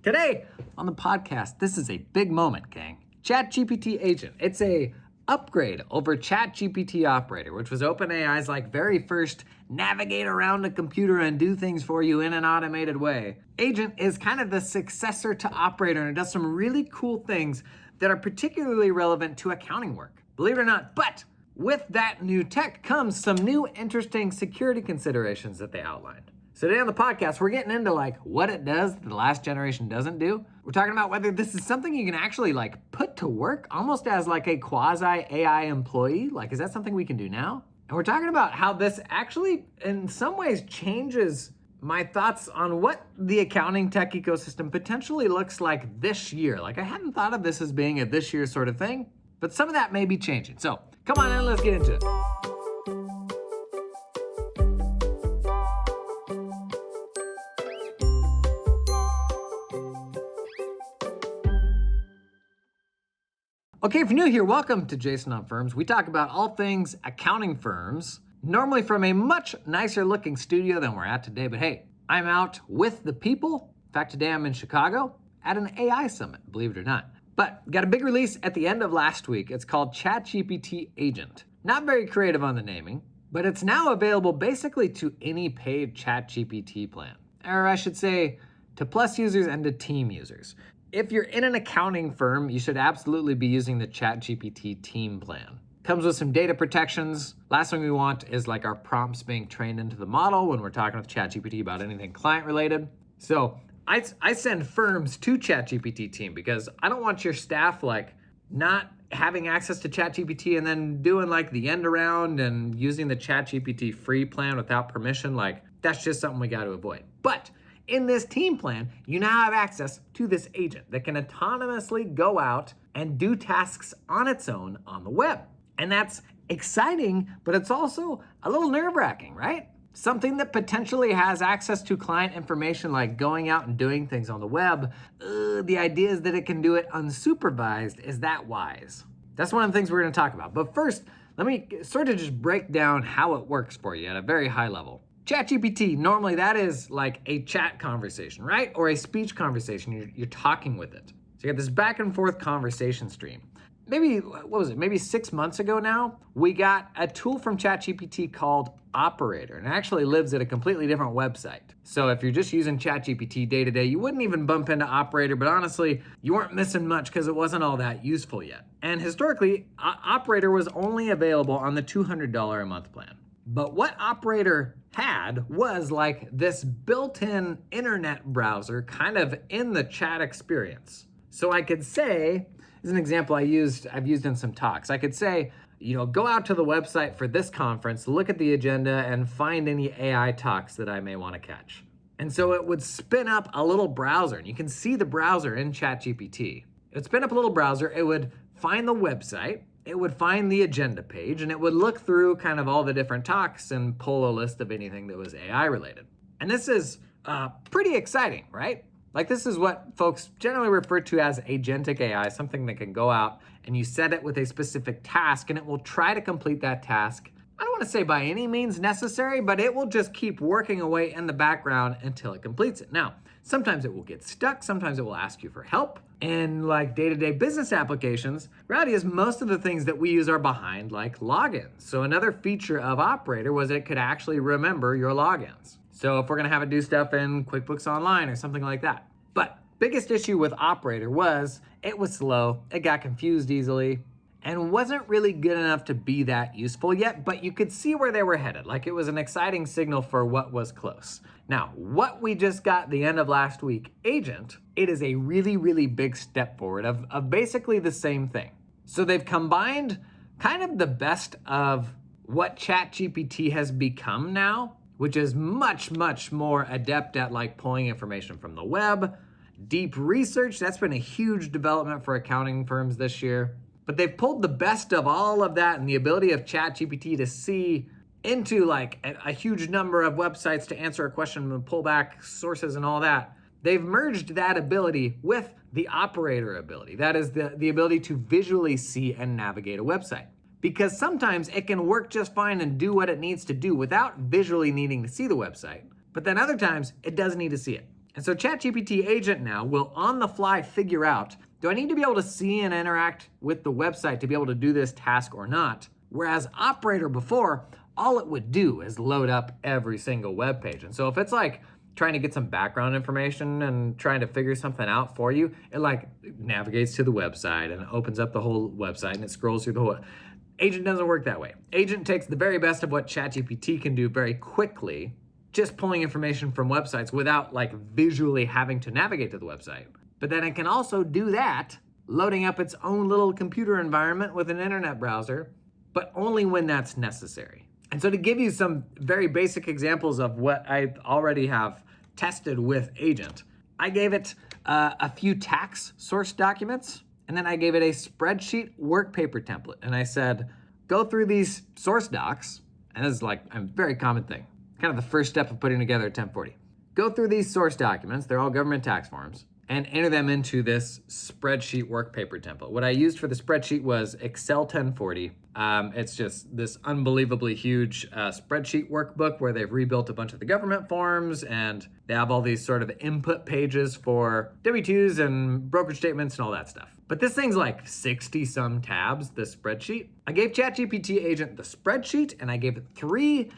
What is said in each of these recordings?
Today on the podcast, this is a big moment, gang. ChatGPT Agent. It's a upgrade over ChatGPT Operator, which was OpenAI's very first navigate around a computer and do things for you in an automated way. Agent is kind of the successor to Operator, and it does some really cool things that are particularly relevant to accounting work. Believe it or not, but with that new tech comes some new interesting security considerations that they outlined. So today on the podcast, we're getting into what it does that the last generation doesn't do. We're talking about whether this is something you can actually put to work almost as a quasi AI employee. Is that something we can do now? And we're talking about how this actually in some ways changes my thoughts on what the accounting tech ecosystem potentially looks like this year. I hadn't thought of this as being a this year sort of thing, but some of that may be changing. So come on in, let's get into it. Okay, if you're new here, welcome to Jason on Firms. We talk about all things accounting firms, normally from a much nicer looking studio than we're at today. But hey, I'm out with the people. In fact, today I'm in Chicago at an AI summit, believe it or not. But got a big release at the end of last week. It's called ChatGPT Agent. Not very creative on the naming, but it's now available basically to any paid ChatGPT plan. Or I should say, to Plus users and to Team users. If you're in an accounting firm, you should absolutely be using the ChatGPT Team plan. Comes with some data protections. Last thing we want is our prompts being trained into the model when we're talking with ChatGPT about anything client related. So I send firms to ChatGPT Team because I don't want your staff not having access to ChatGPT and then doing the end around and using the ChatGPT free plan without permission. That's just something we got to avoid. But in this team plan, you now have access to this agent that can autonomously go out and do tasks on its own on the web. And that's exciting, but it's also a little nerve-wracking, right? Something that potentially has access to client information like going out and doing things on the web. The idea is that it can do it unsupervised. Is that wise? That's one of the things we're going to talk about. But first, let me sort of just break down how it works for you at a very high level. ChatGPT, normally that is a chat conversation, right? Or a speech conversation. You're talking with it. So you got this back and forth conversation stream. Maybe 6 months ago now, we got a tool from ChatGPT called Operator, and it actually lives at a completely different website. So if you're just using ChatGPT day to day, you wouldn't even bump into Operator, but honestly, you weren't missing much because it wasn't all that useful yet. And historically, Operator was only available on the $200 a month plan. But what Operator had was this built-in internet browser kind of in the chat experience. So I could say, as an example I've used in some talks, I could say, go out to the website for this conference, look at the agenda, and find any AI talks that I may want to catch. And so it would spin up a little browser, and you can see the browser in ChatGPT. It would spin up a little browser, it would find the website, it would find the agenda page, and it would look through kind of all the different talks and pull a list of anything that was AI related. And this is pretty exciting, right? This is what folks generally refer to as agentic AI, something that can go out and you set it with a specific task and it will try to complete that task. I don't want to say by any means necessary, but it will just keep working away in the background until it completes it. Now, sometimes it will get stuck. Sometimes it will ask you for help. And day-to-day business applications, reality is most of the things that we use are behind logins. So another feature of Operator was it could actually remember your logins. So if we're going to have it do stuff in QuickBooks Online or something like that. But biggest issue with Operator was it was slow. It got confused easily and wasn't really good enough to be that useful yet, but you could see where they were headed. It was an exciting signal for what was close. Now, what we just got the end of last week, Agent, it is a really, really big step forward of basically the same thing. So they've combined kind of the best of what ChatGPT has become now, which is much, much more adept at pulling information from the web, deep research. That's been a huge development for accounting firms this year. But they've pulled the best of all of that and the ability of ChatGPT to see into a huge number of websites to answer a question and pull back sources and all that. They've merged that ability with the Operator ability. That is the ability to visually see and navigate a website. Because sometimes it can work just fine and do what it needs to do without visually needing to see the website. But then other times it does need to see it. And so ChatGPT Agent now will on the fly figure out, do I need to be able to see and interact with the website to be able to do this task or not? Whereas Operator before, all it would do is load up every single web page. And so if it's like trying to get some background information and trying to figure something out for you, it like navigates to the website and opens up the whole website and it scrolls through the whole. Agent doesn't work that way. Agent takes the very best of what ChatGPT can do very quickly, just pulling information from websites without like visually having to navigate to the website. But then it can also do that, loading up its own little computer environment with an internet browser, but only when that's necessary. And so to give you some very basic examples of what I already have tested with Agent, I gave it a few tax source documents, and then I gave it a spreadsheet work paper template. And I said, go through these source docs, and this is like a very common thing, kind of the first step of putting together a 1040. Go through these source documents, they're all government tax forms, and enter them into this spreadsheet work paper template. What I used for the spreadsheet was Excel 1040. It's just this unbelievably huge spreadsheet workbook where they've rebuilt a bunch of the government forms, and they have all these sort of input pages for W-2s and brokerage statements and all that stuff. But this thing's like 60 some tabs, this spreadsheet. I gave ChatGPT Agent the spreadsheet and I gave it 3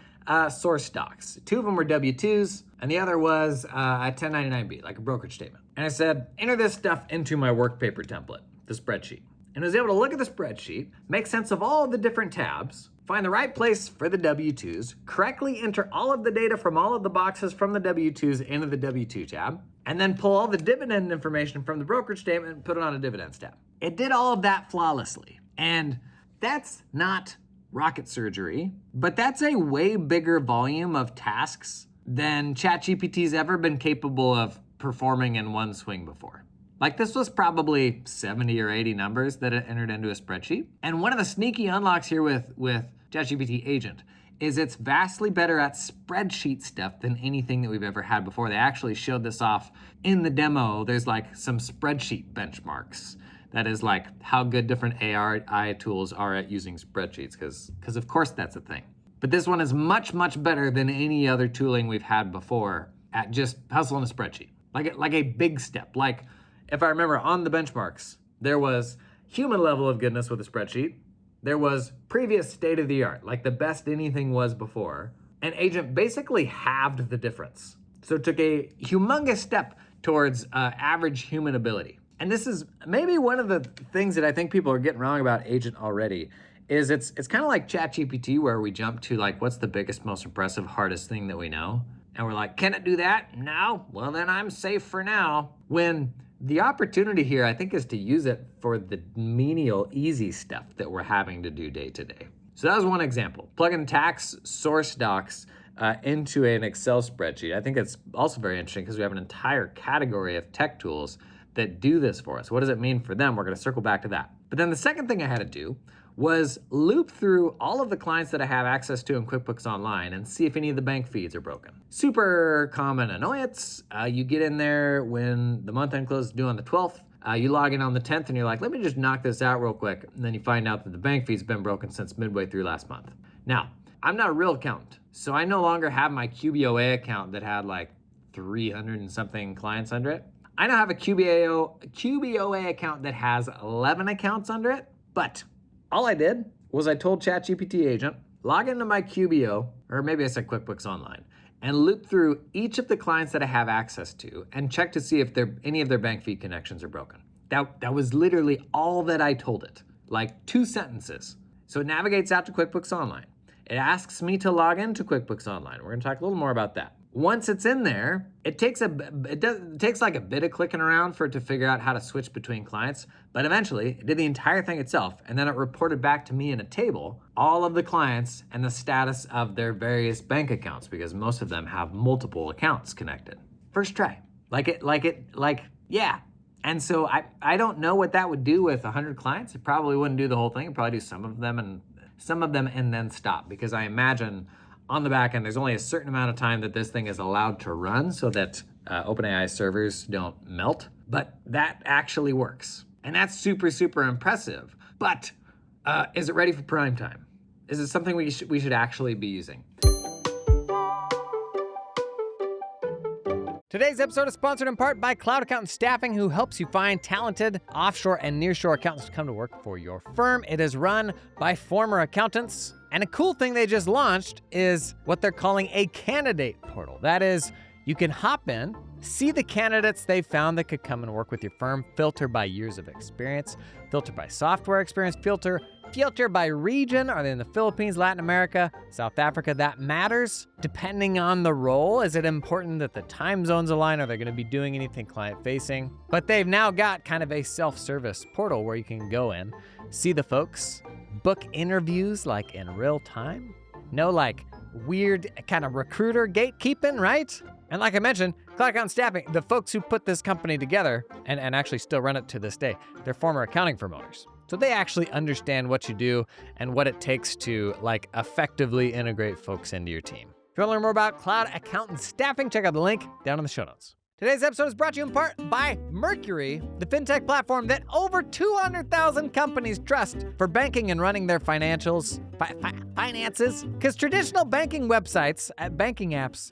source docs. 2 of them were W-2s and the other was a 1099B, like a brokerage statement. And I said, enter this stuff into my work paper template, the spreadsheet. And I was able to look at the spreadsheet, make sense of all the different tabs, find the right place for the W-2s, correctly enter all of the data from all of the boxes from the W-2s into the W-2 tab, and then pull all the dividend information from the brokerage statement and put it on a dividends tab. It did all of that flawlessly. And that's not rocket surgery, but that's a way bigger volume of tasks than ChatGPT's ever been capable of performing in one swing before. Like this was probably 70 or 80 numbers that it entered into a spreadsheet. And one of the sneaky unlocks here with ChatGPT Agent is it's vastly better at spreadsheet stuff than anything that we've ever had before. They actually showed this off in the demo. There's like some spreadsheet benchmarks. That is like how good different AI tools are at using spreadsheets, because of course that's a thing. But this one is much, much better than any other tooling we've had before at just hustling a spreadsheet. Like a big step. Like if I remember on the benchmarks, there was human level of goodness with a spreadsheet. There was previous state of the art, like the best anything was before. And Agent basically halved the difference. So it took a humongous step towards average human ability. And this is maybe one of the things that I think people are getting wrong about Agent already, is it's kind of like ChatGPT where we jump to like, what's the biggest, most impressive, hardest thing that we know? And we're like, can it do that? No? Well, then I'm safe for now. When the opportunity here, I think, is to use it for the menial, easy stuff that we're having to do day to day. So that was one example. Plugging tax source docs into an Excel spreadsheet. I think it's also very interesting because we have an entire category of tech tools that do this for us. What does it mean for them? We're going to circle back to that. But then the second thing I had to do was loop through all of the clients that I have access to in QuickBooks Online and see if any of the bank feeds are broken. Super common annoyance. You get in there when the month end close is due on the 12th. You log in on the 10th and you're like, let me just knock this out real quick. And then you find out that the bank feed's been broken since midway through last month. Now, I'm not a real accountant, so I no longer have my QBOA account that had like 300 and something clients under it. I now have a QBOA account that has 11 accounts under it, but all I did was I told ChatGPT Agent, log into my QBO, or maybe I said QuickBooks Online, and loop through each of the clients that I have access to and check to see if any of their bank feed connections are broken. That was literally all that I told it, like 2 sentences. So it navigates out to QuickBooks Online. It asks me to log into QuickBooks Online. We're gonna talk a little more about that. Once it's in there, it takes like a bit of clicking around for it to figure out how to switch between clients, but eventually it did the entire thing itself, and then it reported back to me in a table all of the clients and the status of their various bank accounts, because most of them have multiple accounts connected. First try. Yeah. And so I don't know what that would do with 100 clients. It probably wouldn't do the whole thing. It'd probably do some of them and then stop, because I imagine on the back end, there's only a certain amount of time that this thing is allowed to run so that OpenAI servers don't melt. But that actually works. And that's super, super impressive. But is it ready for prime time? Is it something we should actually be using? Today's episode is sponsored in part by Cloud Accountant Staffing, who helps you find talented offshore and nearshore accountants to come to work for your firm. It is run by former accountants. And a cool thing they just launched is what they're calling a candidate portal. That is, you can hop in, see the candidates they've found that could come and work with your firm, filter by years of experience, filter by software experience, filter by region. Are they in the Philippines, Latin America, South Africa? That matters. Depending on the role, is it important that the time zones align? Are they going to be doing anything client-facing? But they've now got kind of a self-service portal where you can go in, see the folks, book interviews like in real time. No like weird kind of recruiter gatekeeping, right? And like I mentioned, Cloud Accountant Staffing, the folks who put this company together and actually still run it to this day, they're former accounting firm owners. So they actually understand what you do and what it takes to like effectively integrate folks into your team. If you want to learn more about Cloud Accountant Staffing, check out the link down in the show notes. Today's episode is brought to you in part by Mercury, the fintech platform that over 200,000 companies trust for banking and running their finances. Because traditional banking websites, banking apps,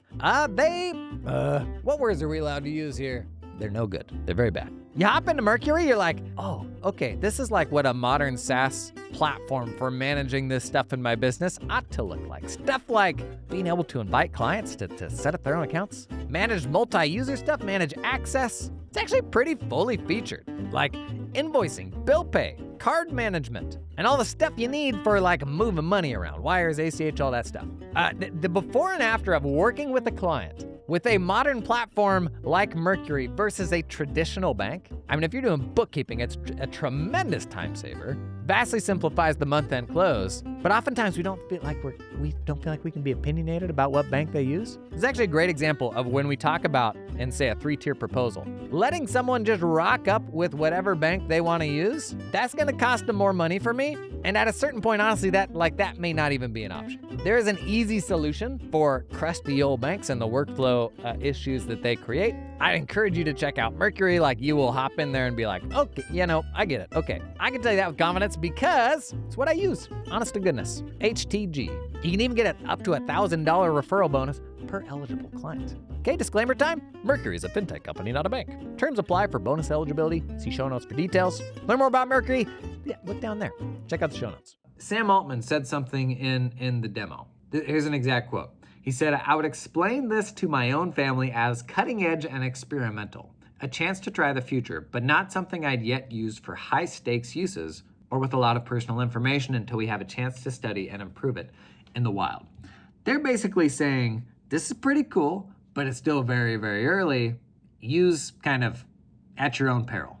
what words are we allowed to use here? They're no good. They're very bad. You hop into Mercury, you're like, oh, okay, this is like what a modern SaaS platform for managing this stuff in my business ought to look like. Stuff like being able to invite clients to set up their own accounts, manage multi-user stuff, manage access. It's actually pretty fully featured, like invoicing, bill pay, card management, and all the stuff you need for like moving money around, wires, ACH, all that stuff. The before and after of working with a client with a modern platform like Mercury versus a traditional bank. I mean, if you're doing bookkeeping, it's a tremendous time saver, vastly simplifies the month-end close, but oftentimes we don't feel like we can be opinionated about what bank they use. It's actually a great example of when we talk about, in say, a 3-tier proposal. Letting someone just rock up with whatever bank they want to use, that's gonna cost them more money for me. And at a certain point, honestly, that may not even be an option. There is an easy solution for crusty old banks and the workflow issues that they create. I encourage you to check out Mercury. Like, you will hop in there and be like, okay, I get it. Okay, I can tell you that with confidence because it's what I use. Honest to goodness. HTG. You can even get up to $1,000 referral bonus per eligible client. Okay, disclaimer time. Mercury is a fintech company, not a bank. Terms apply for bonus eligibility. See show notes for details. Learn more about Mercury. Yeah, look down there. Check out the show notes. Sam Altman said something in the demo. Here's an exact quote. He said, "I would explain this to my own family as cutting edge and experimental, a chance to try the future, but not something I'd yet used for high stakes uses or with a lot of personal information until we have a chance to study and improve it in the wild." They're basically saying, this is pretty cool, but it's still very, very early. Use kind of at your own peril.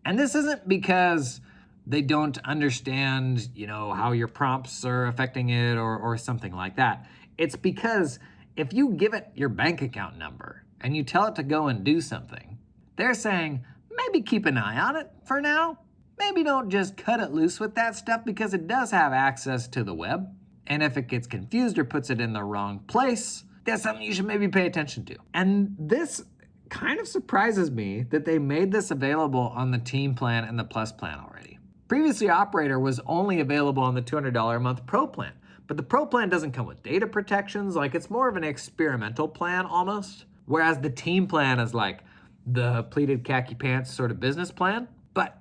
And this isn't because they don't understand, how your prompts are affecting it or something like that. It's because if you give it your bank account number and you tell it to go and do something, they're saying, maybe keep an eye on it for now. Maybe don't just cut it loose with that stuff because it does have access to the web. And if it gets confused or puts it in the wrong place, that's something you should maybe pay attention to. And this kind of surprises me that they made this available on the team plan and the plus plan already. Previously, Operator was only available on the $200 a month Pro plan, but the Pro plan doesn't come with data protections. Like, it's more of an experimental plan almost, whereas the team plan is like the pleated khaki pants sort of business plan. But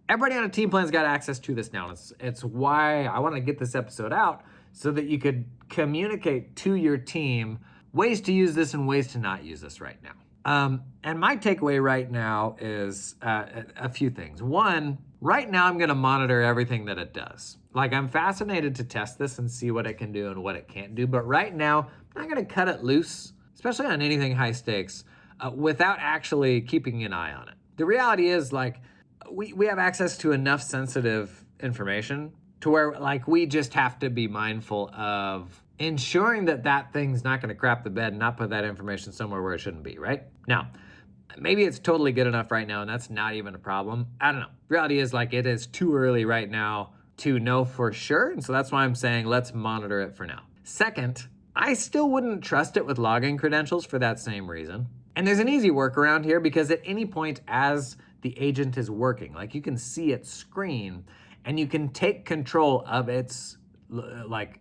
everybody on a team plan's got access to this now. It's why I want to get this episode out so that you could communicate to your team ways to use this and ways to not use this right now. And my takeaway right now is a few things. One, right now I'm going to monitor everything that it does. Like, I'm fascinated to test this and see what it can do and what it can't do. But right now, I'm not going to cut it loose, especially on anything high stakes, without actually keeping an eye on it. The reality is, like, we have access to enough sensitive information to where, like, we just have to be mindful of ensuring that thing's not going to crap the bed and not put that information somewhere where it shouldn't be, right? Now, maybe it's totally good enough right now and that's not even a problem. I don't know. Reality is, like, it is too early right now to know for sure. And so that's why I'm saying let's monitor it for now. Second, I still wouldn't trust it with login credentials for that same reason. And there's an easy workaround here because at any point as the agent is working, like, you can see its screen and you can take control of its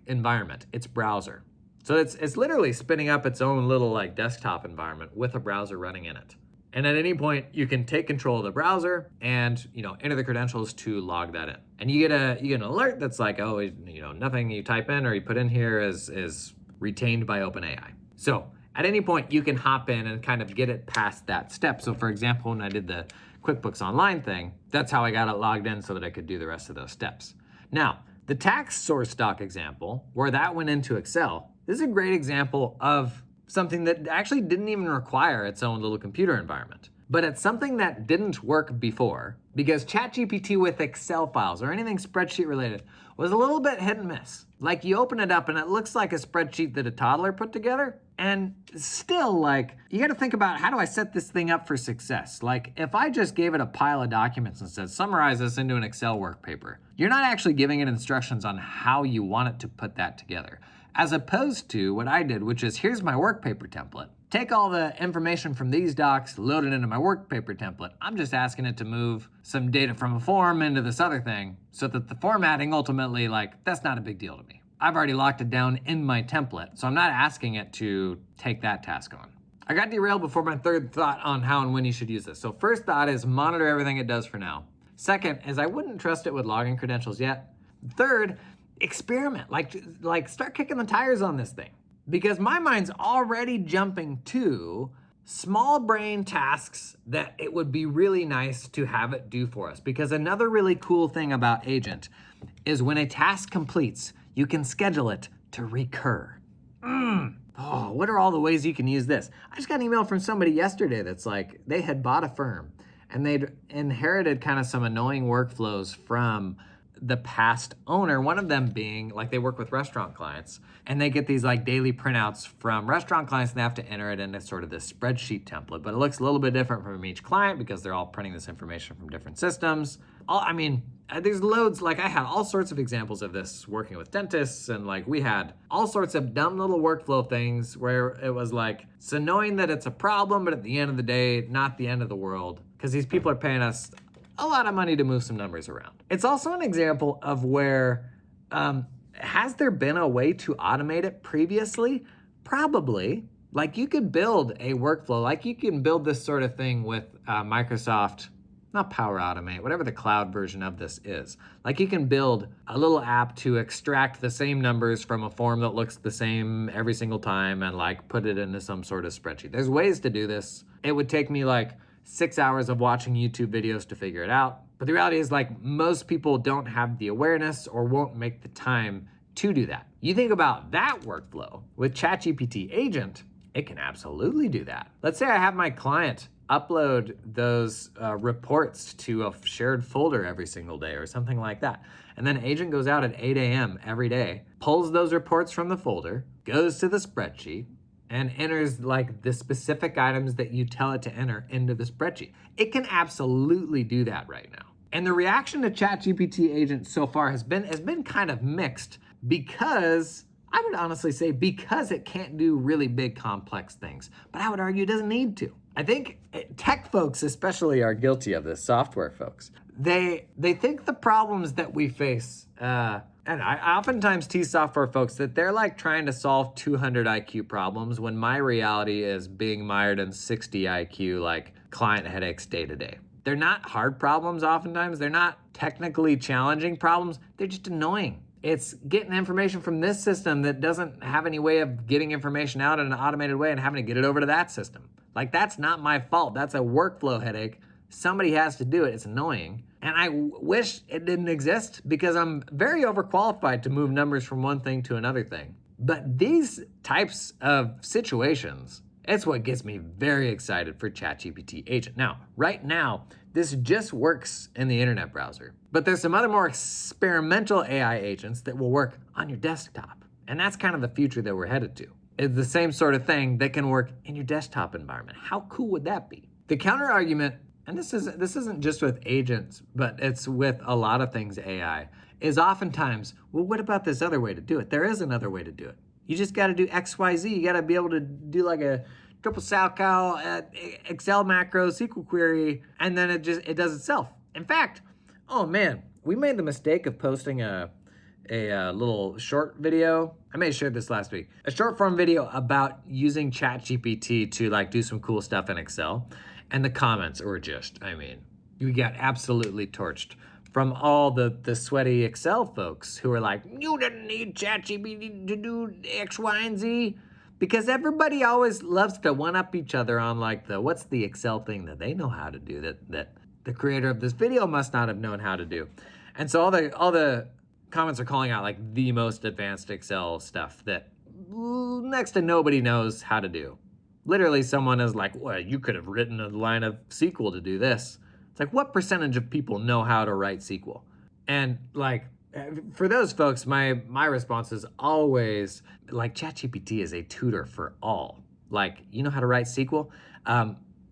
environment, its browser. So it's literally spinning up its own little like desktop environment with a browser running in it. And at any point, you can take control of the browser and enter the credentials to log that in. And you get an alert that's like, oh, nothing you type in or you put in here is retained by OpenAI. So at any point, you can hop in and kind of get it past that step. So for example, when I did the QuickBooks Online thing, that's how I got it logged in so that I could do the rest of those steps. Now, the tax source doc example, where that went into Excel, this is a great example of something that actually didn't even require its own little computer environment. But it's something that didn't work before because ChatGPT with Excel files or anything spreadsheet related was a little bit hit and miss. Like you open it up and it looks like a spreadsheet that a toddler put together. And still, like, you got to think about, how do I set this thing up for success? Like, if I just gave it a pile of documents and said, summarize this into an Excel work paper, you're not actually giving it instructions on how you want it to put that together. As opposed to what I did, which is, here's my work paper template. Take all the information from these docs, load it into my work paper template. I'm just asking it to move some data from a form into this other thing so that the formatting ultimately, like, that's not a big deal to me. I've already locked it down in my template, so I'm not asking it to take that task on. I got derailed before my third thought on how and when you should use this. So first thought is monitor everything it does for now. Second is I wouldn't trust it with login credentials yet. Third, experiment, like start kicking the tires on this thing. Because my mind's already jumping to small brain tasks that it would be really nice to have it do for us. Because another really cool thing about Agent is when a task completes, you can schedule it to recur. Oh, what are all the ways you can use this? I just got an email from somebody yesterday that's like, they had bought a firm and they'd inherited kind of some annoying workflows from the past owner, one of them being like they work with restaurant clients and they get these like daily printouts from restaurant clients and they have to enter it into sort of this spreadsheet template, but it looks a little bit different from each client because they're all printing this information from different systems. There's loads, like I had all sorts of examples of this working with dentists and like we had all sorts of dumb little workflow things where it was like, it's annoying that it's a problem, but at the end of the day, not the end of the world because these people are paying us a lot of money to move some numbers around. It's also an example of where, has there been a way to automate it previously? Probably. Like you could build a workflow, like you can build this sort of thing with Microsoft, not Power Automate, whatever the cloud version of this is. Like you can build a little app to extract the same numbers from a form that looks the same every single time and like put it into some sort of spreadsheet. There's ways to do this. It would take me like 6 hours of watching YouTube videos to figure it out. But the reality is like most people don't have the awareness or won't make the time to do that. You think about that workflow with ChatGPT Agent, it can absolutely do that. Let's say I have my client upload those reports to a shared folder every single day or something like that. And then Agent goes out at 8 a.m. every day, pulls those reports from the folder, goes to the spreadsheet, and enters like the specific items that you tell it to enter into the spreadsheet. It can absolutely do that right now. And the reaction to ChatGPT Agent so far has been kind of mixed because I would honestly say because it can't do really big complex things, but I would argue it doesn't need to. I think tech folks especially are guilty of this, software folks. They think the problems that we face, and I oftentimes tease software folks that they're like trying to solve 200 IQ problems when my reality is being mired in 60 IQ like client headaches day to day. They're not hard problems oftentimes. They're not technically challenging problems. They're just annoying. It's getting information from this system that doesn't have any way of getting information out in an automated way and having to get it over to that system. Like that's not my fault. That's a workflow headache. Somebody has to do it. It's annoying. And I wish it didn't exist because I'm very overqualified to move numbers from one thing to another thing. But these types of situations, it's what gets me very excited for ChatGPT Agent. Now, right now, this just works in the internet browser. But there's some other more experimental AI agents that will work on your desktop. And that's kind of the future that we're headed to. It's the same sort of thing that can work in your desktop environment. How cool would that be? The counter argument, and this isn't just with agents, but it's with a lot of things AI, is oftentimes, well, what about this other way to do it? There is another way to do it. You just got to do X, Y, Z. You got to be able to do like a triple salcal, Excel macro, SQL query, and then it does itself. In fact, oh man, we made the mistake of posting a a little short video. I may have shared this last week. A short form video about using ChatGPT to like do some cool stuff in Excel. And the comments were just, I mean, you got absolutely torched from all the sweaty Excel folks who are like, you didn't need ChatGPT to do X, Y, and Z. Because everybody always loves to one-up each other on like what's the Excel thing that they know how to do that the creator of this video must not have known how to do. And so all the comments are calling out like the most advanced Excel stuff that next to nobody knows how to do. Literally someone is like, well, you could have written a line of SQL to do this. It's like, what percentage of people know how to write SQL? And like, for those folks, my response is always like, ChatGPT is a tutor for all. Like, you know how to write SQL?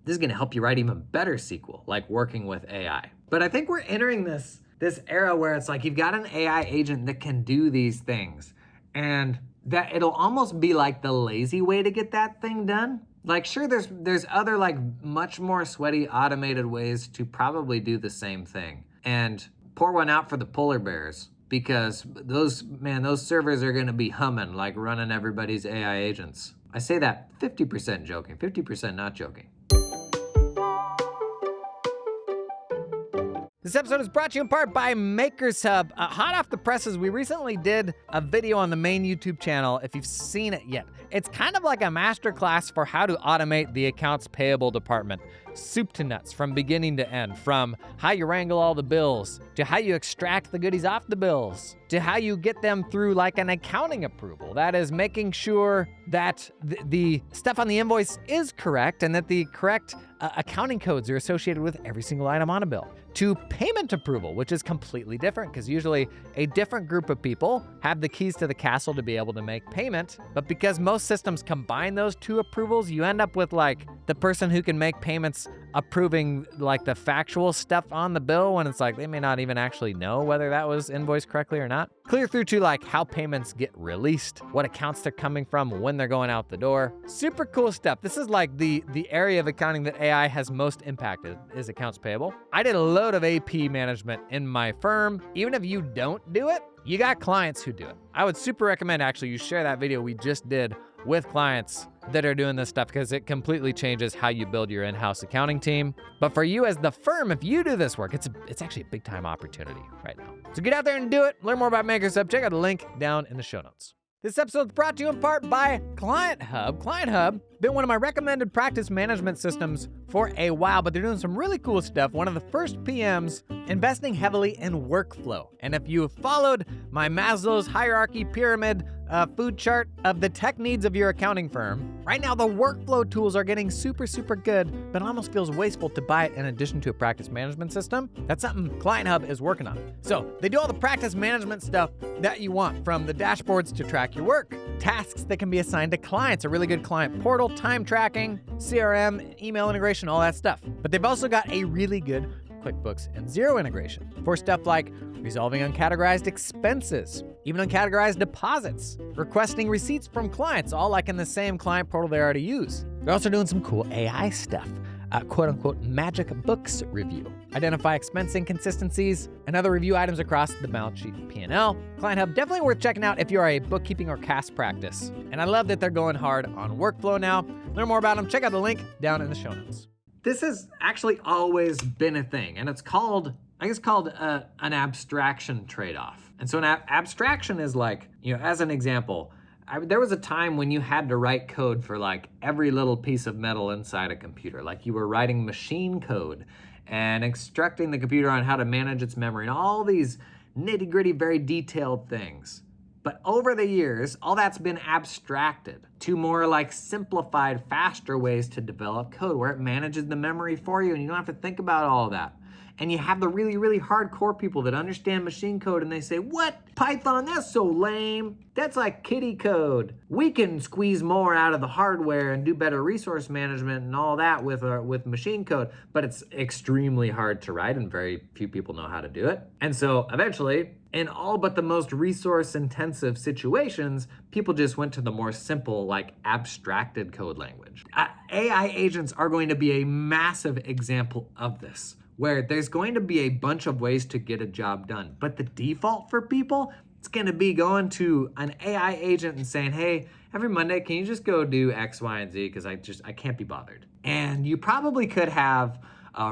This is gonna help you write even better SQL, like working with AI. But I think we're entering this era where it's like, you've got an AI agent that can do these things, and that it'll almost be like the lazy way to get that thing done. Like, sure, there's other like much more sweaty automated ways to probably do the same thing. And pour one out for the polar bears, because those servers are gonna be humming, like running everybody's AI agents. I say that 50% joking, 50% not joking. This episode is brought to you in part by MakersHub. Hot off the presses, we recently did a video on the main YouTube channel, if you've seen it yet. It's kind of like a masterclass for how to automate the accounts payable department. Soup to nuts, from beginning to end. From how you wrangle all the bills, to how you extract the goodies off the bills, to how you get them through like an accounting approval. That is making sure that the stuff on the invoice is correct and that the correct accounting codes are associated with every single item on a bill. To payment approval, which is completely different, because usually a different group of people have the keys to the castle to be able to make payment. But because most systems combine those two approvals, you end up with like the person who can make payments approving like the factual stuff on the bill when it's like they may not even actually know whether that was invoiced correctly or not. Clear through to like how payments get released, what accounts they're coming from, when they're going out the door. Super cool stuff. This is like the area of accounting that AI has most impacted, is accounts payable. I did a load of AP management in my firm. Even if you don't do it, you got clients who do it. I would super recommend actually you share that video we just did with clients that are doing this stuff, because it completely changes how you build your in-house accounting team. But for you as the firm, if you do this work, it's actually a big time opportunity right now. So get out there and do it. Learn more about MakersHub. Check out the link down in the show notes. This episode is brought to you in part by ClientHub. ClientHub, been one of my recommended practice management systems for a while, but they're doing some really cool stuff. One of the first PMs investing heavily in workflow. And if you have followed my Maslow's hierarchy pyramid food chart of the tech needs of your accounting firm, right now the workflow tools are getting super, super good, but it almost feels wasteful to buy it in addition to a practice management system. That's something ClientHub is working on. So they do all the practice management stuff that you want, from the dashboards to track your work, tasks that can be assigned to clients, a really good client portal, time tracking, CRM, email integration, all that stuff. But they've also got a really good QuickBooks and Xero integration for stuff like resolving uncategorized expenses, even uncategorized deposits, requesting receipts from clients, all like in the same client portal they already use. They're also doing some cool AI stuff, quote unquote magic books review, identify expense inconsistencies and other review items across the balance sheet and P&L. ClientHub, definitely worth checking out if you are a bookkeeping or cash practice. And I love that they're going hard on workflow now. Learn more about them. Check out the link down in the show notes. This has actually always been a thing, and it's called, I guess, an abstraction trade-off. And so an abstraction is like, you know, as an example, there was a time when you had to write code for like every little piece of metal inside a computer. Like you were writing machine code and instructing the computer on how to manage its memory and all these nitty-gritty, very detailed things. But over the years, all that's been abstracted to more like simplified, faster ways to develop code where it manages the memory for you and you don't have to think about all of that. And you have the really, really hardcore people that understand machine code and they say, what? Python, that's so lame. That's like kiddie code. We can squeeze more out of the hardware and do better resource management and all that with machine code, but it's extremely hard to write and very few people know how to do it. And so eventually, in all but the most resource intensive situations, people just went to the more simple, like abstracted code language. AI agents are going to be a massive example of this, where there's going to be a bunch of ways to get a job done. But the default for people It's going to be going to an AI agent and saying, hey, every Monday, can you just go do X, Y, and Z? Because I can't be bothered. And you probably could have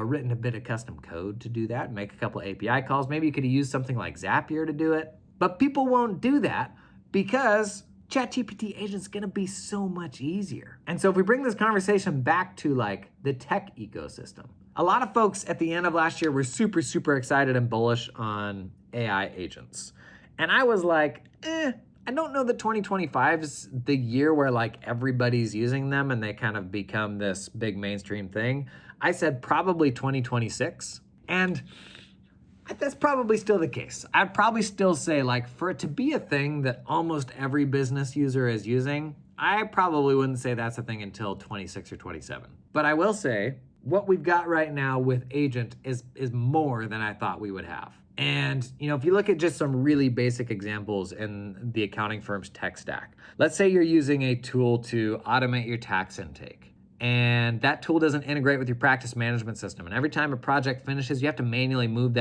written a bit of custom code to do that, make a couple API calls. Maybe you could have used something like Zapier to do it. But people won't do that because ChatGPT Agent's gonna be so much easier. And so if we bring this conversation back to like the tech ecosystem, a lot of folks at the end of last year were super, super excited and bullish on AI agents. And I was like, I don't know that 2025 is the year where like everybody's using them and they kind of become this big mainstream thing. I said probably 2026. And that's probably still the case. I'd probably still say like for it to be a thing that almost every business user is using, I probably wouldn't say that's a thing until 26 or 27. But I will say what we've got right now with Agent is more than I thought we would have. And, if you look at just some really basic examples in the accounting firm's tech stack, let's say you're using a tool to automate your tax intake, and that tool doesn't integrate with your practice management system. And every time a project finishes, you have to manually move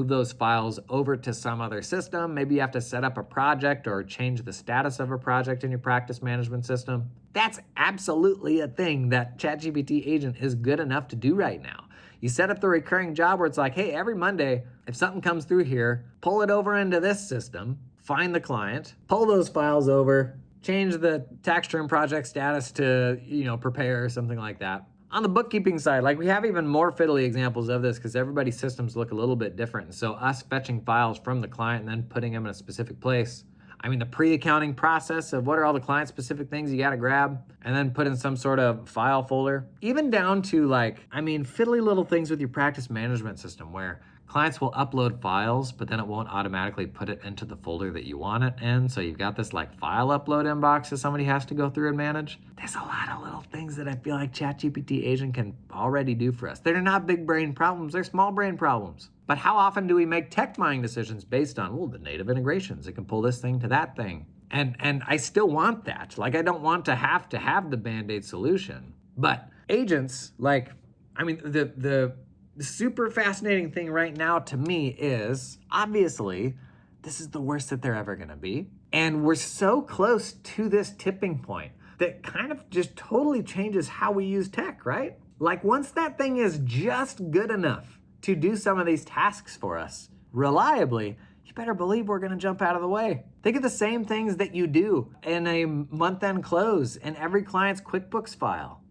those files over to some other system. Maybe you have to set up a project or change the status of a project in your practice management system. That's absolutely a thing that ChatGPT Agent is good enough to do right now. You set up the recurring job where it's like, hey, every Monday, if something comes through here, pull it over into this system, find the client, pull those files over, change the tax return project status to, prepare or something like that. On the bookkeeping side, like we have even more fiddly examples of this because everybody's systems look a little bit different. And so us fetching files from the client and then putting them in a specific place. The pre-accounting process of what are all the client-specific things you got to grab and then put in some sort of file folder. Even down to fiddly little things with your practice management system where clients will upload files, but then it won't automatically put it into the folder that you want it in. So you've got this file upload inbox that somebody has to go through and manage. There's a lot of little things that I feel like ChatGPT Agent can already do for us. They're not big brain problems, they're small brain problems. But how often do we make tech buying decisions based on, the native integrations? It can pull this thing to that thing. And I still want that. I don't want to have the Band-Aid solution. But agents, the super fascinating thing right now to me is, obviously, this is the worst that they're ever gonna be. And we're so close to this tipping point that kind of just totally changes how we use tech, right? Once that thing is just good enough to do some of these tasks for us reliably, you better believe we're gonna jump out of the way. Think of the same things that you do in a month-end close in every client's QuickBooks file.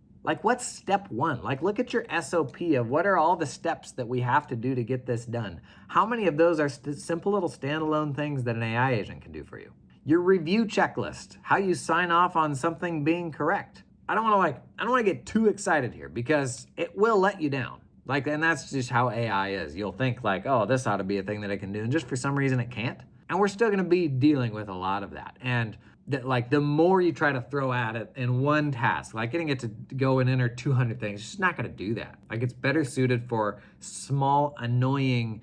What's step one? Look at your SOP of what are all the steps that we have to do to get this done. How many of those are simple little standalone things that an AI agent can do for you? Your review checklist, how you sign off on something being correct. I don't wanna get too excited here because it will let you down. And that's just how AI is. You'll think this ought to be a thing that it can do, and just for some reason it can't. And we're still gonna be dealing with a lot of that. And the more you try to throw at it in one task, getting it to go and enter 200 things, it's just not gonna do that. It's better suited for small, annoying,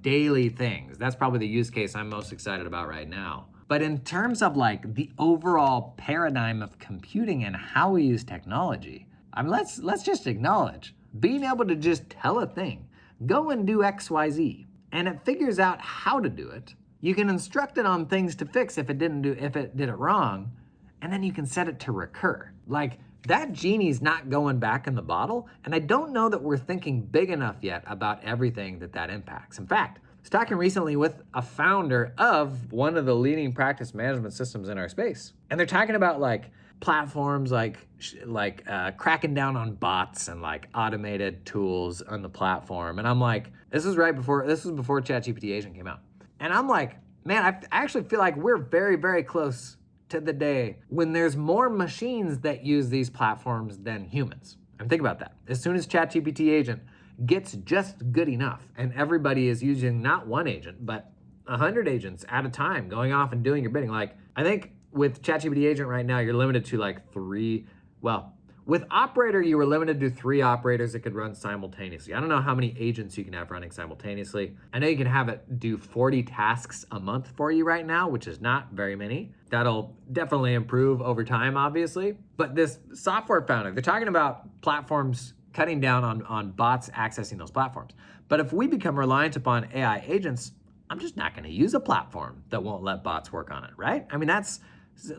daily things. That's probably the use case I'm most excited about right now. But in terms of the overall paradigm of computing and how we use technology, let's just acknowledge being able to just tell a thing, go and do XYZ, and it figures out how to do it. You can instruct it on things to fix if it did it wrong, and then you can set it to recur. That genie's not going back in the bottle, and I don't know that we're thinking big enough yet about everything that impacts. In fact, I was talking recently with a founder of one of the leading practice management systems in our space, and they're talking about platforms cracking down on bots and automated tools on the platform. And I'm this was before ChatGPT Agent came out. And I'm man, I actually feel like we're very, very close to the day when there's more machines that use these platforms than humans. And think about that. As soon as ChatGPT Agent gets just good enough and everybody is using not one agent, but 100 agents at a time going off and doing your bidding. I think with ChatGPT Agent right now, you're limited to 3. Well, with Operator, you were limited to 3 operators that could run simultaneously. I don't know how many agents you can have running simultaneously. I know you can have it do 40 tasks a month for you right now, which is not very many. That'll definitely improve over time, obviously. But this software founder, they're talking about platforms cutting down on bots accessing those platforms. But if we become reliant upon AI agents, I'm just not gonna use a platform that won't let bots work on it, right? I mean,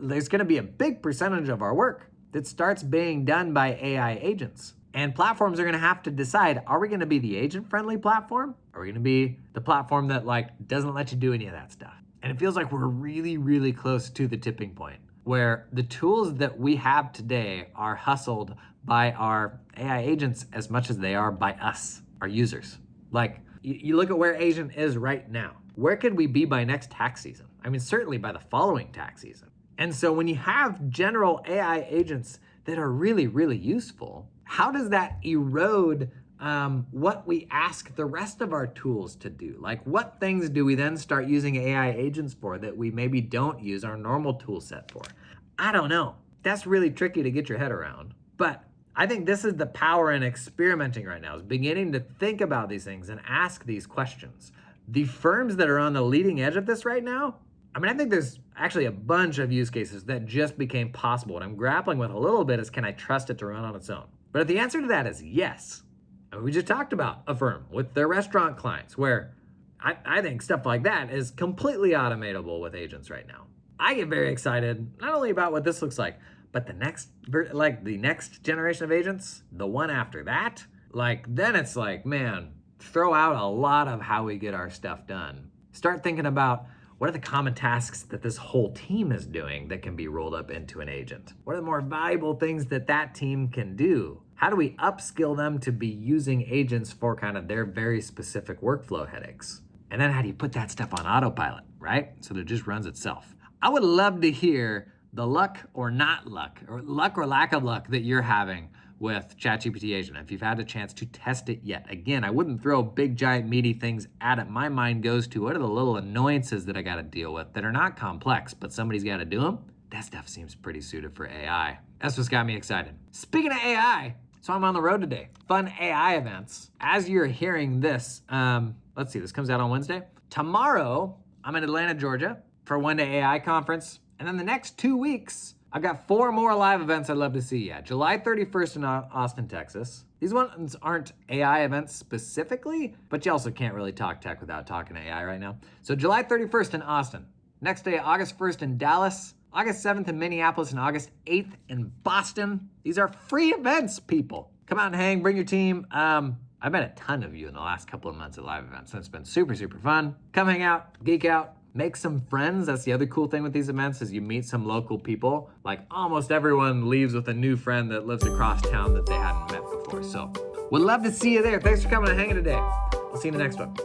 there's gonna be a big percentage of our work that starts being done by AI agents. And platforms are gonna have to decide, are we gonna be the agent-friendly platform? Are we gonna be the platform that doesn't let you do any of that stuff? And it feels like we're really, really close to the tipping point where the tools that we have today are hustled by our AI agents as much as they are by us, our users. You look at where agent is right now. Where could we be by next tax season? I mean, certainly by the following tax season. And so when you have general AI agents that are really, really useful, how does that erode what we ask the rest of our tools to do? What things do we then start using AI agents for that we maybe don't use our normal tool set for? I don't know. That's really tricky to get your head around. But I think this is the power in experimenting right now, is beginning to think about these things and ask these questions. The firms that are on the leading edge of this right now, I think there's actually a bunch of use cases that just became possible. What I'm grappling with a little bit is, can I trust it to run on its own? But if the answer to that is yes, we just talked about a firm with their restaurant clients where I think stuff like that is completely automatable with agents right now. I get very excited, not only about what this looks like, but the next generation of agents, the one after that, then it's man, throw out a lot of how we get our stuff done. Start thinking about, what are the common tasks that this whole team is doing that can be rolled up into an agent? What are the more valuable things that team can do? How do we upskill them to be using agents for kind of their very specific workflow headaches? And then how do you put that stuff on autopilot, right? So that it just runs itself. I would love to hear the luck or not luck, or luck or lack of luck that you're having with ChatGPT Agent, if you've had a chance to test it yet. Again, I wouldn't throw big, giant, meaty things at it. My mind goes to, what are the little annoyances that I gotta deal with that are not complex, but somebody's gotta do them? That stuff seems pretty suited for AI. That's what's got me excited. Speaking of AI, so I'm on the road today. Fun AI events. As you're hearing this, let's see, this comes out on Wednesday. Tomorrow, I'm in Atlanta, Georgia for a one-day AI conference. And then the next 2 weeks, I've got 4 more live events I'd love to see you. July 31st in Austin, Texas. These ones aren't AI events specifically, but you also can't really talk tech without talking AI right now. So July 31st in Austin. Next day, August 1st in Dallas. August 7th in Minneapolis, and August 8th in Boston. These are free events, people. Come out and hang, bring your team. I've met a ton of you in the last couple of months at live events, and it's been super, super fun. Come hang out, geek out. Make some friends. That's the other cool thing with these events, is you meet some local people. Almost everyone leaves with a new friend that lives across town that they hadn't met before. So would love to see you there. Thanks for coming and hanging today. I'll see you in the next one.